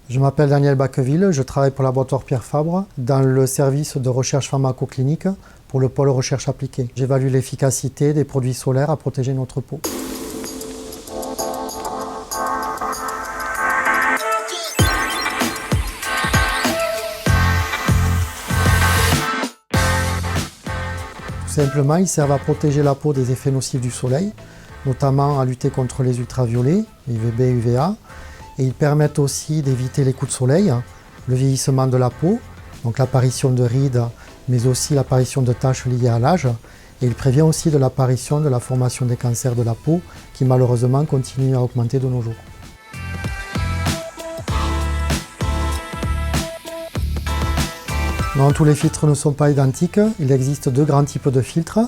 Je m'appelle Daniel Bacqueville, je travaille pour le laboratoire Pierre Fabre dans le service de recherche pharmacoclinique pour le pôle recherche appliquée. J'évalue l'efficacité des produits solaires à protéger notre peau. Tout simplement, ils servent à protéger la peau des effets nocifs du soleil, notamment à lutter contre les ultraviolets, UVB et UVA. Et ils permettent aussi d'éviter les coups de soleil, le vieillissement de la peau, donc l'apparition de rides, mais aussi l'apparition de taches liées à l'âge. Et il prévient aussi de l'apparition de la formation des cancers de la peau, qui malheureusement continuent à augmenter de nos jours. Non, tous les filtres ne sont pas identiques. Il existe deux grands types de filtres.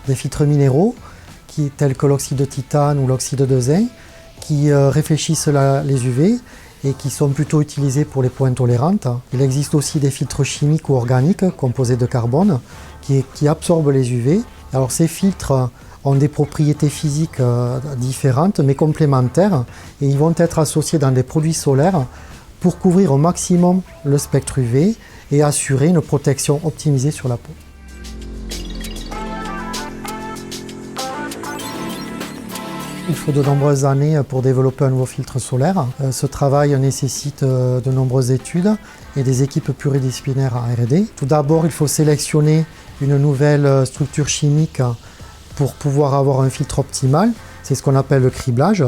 Des filtres minéraux, tels que l'oxyde de titane ou l'oxyde de zinc, qui réfléchissent les UV et qui sont plutôt utilisés pour les peaux intolérantes. Il existe aussi des filtres chimiques ou organiques composés de carbone qui absorbent les UV. Alors ces filtres ont des propriétés physiques différentes mais complémentaires et ils vont être associés dans des produits solaires pour couvrir au maximum le spectre UV et assurer une protection optimisée sur la peau. Il faut de nombreuses années pour développer un nouveau filtre solaire. Ce travail nécessite de nombreuses études et des équipes pluridisciplinaires en R&D. Tout d'abord, il faut sélectionner une nouvelle structure chimique pour pouvoir avoir un filtre optimal. C'est ce qu'on appelle le criblage,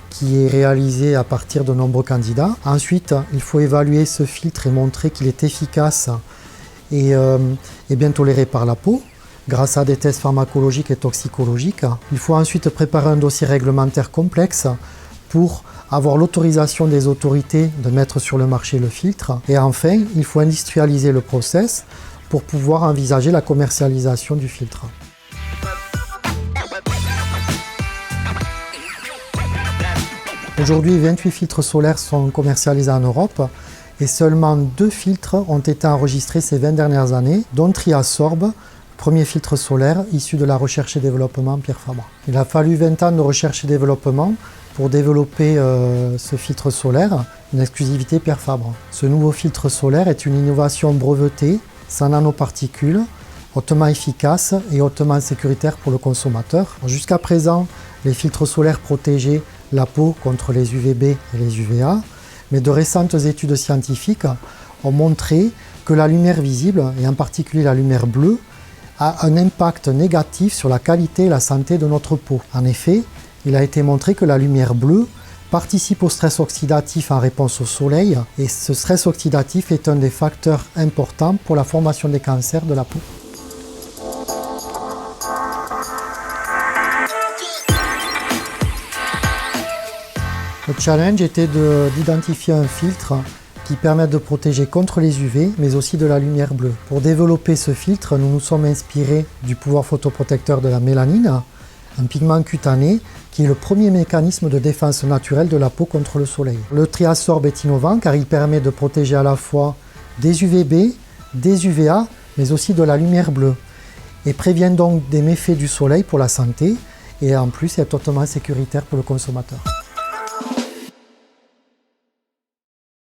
qui est réalisé à partir de nombreux candidats. Ensuite, il faut évaluer ce filtre et montrer qu'il est efficace et bien toléré par la peau, grâce à des tests pharmacologiques et toxicologiques. Il faut ensuite préparer un dossier réglementaire complexe pour avoir l'autorisation des autorités de mettre sur le marché le filtre. Et enfin, il faut industrialiser le process pour pouvoir envisager la commercialisation du filtre. Aujourd'hui, 28 filtres solaires sont commercialisés en Europe et seulement 2 filtres ont été enregistrés ces 20 dernières années, dont Triasorb, premier filtre solaire issu de la recherche et développement Pierre Fabre. Il a fallu 20 ans de recherche et développement pour développer ce filtre solaire, une exclusivité Pierre Fabre. Ce nouveau filtre solaire est une innovation brevetée, sans nanoparticules, hautement efficace et hautement sécuritaire pour le consommateur. Jusqu'à présent, les filtres solaires protégeaient la peau contre les UVB et les UVA, mais de récentes études scientifiques ont montré que la lumière visible, et en particulier la lumière bleue, a un impact négatif sur la qualité et la santé de notre peau. En effet, il a été montré que la lumière bleue participe au stress oxydatif en réponse au soleil et ce stress oxydatif est un des facteurs importants pour la formation des cancers de la peau. Le challenge était d'identifier un filtre qui permettent de protéger contre les UV, mais aussi de la lumière bleue. Pour développer ce filtre, nous nous sommes inspirés du pouvoir photoprotecteur de la mélanine, un pigment cutané qui est le premier mécanisme de défense naturelle de la peau contre le soleil. Le Triasorb est innovant car il permet de protéger à la fois des UVB, des UVA, mais aussi de la lumière bleue, et prévient donc des méfaits du soleil pour la santé, et en plus est totalement sécuritaire pour le consommateur.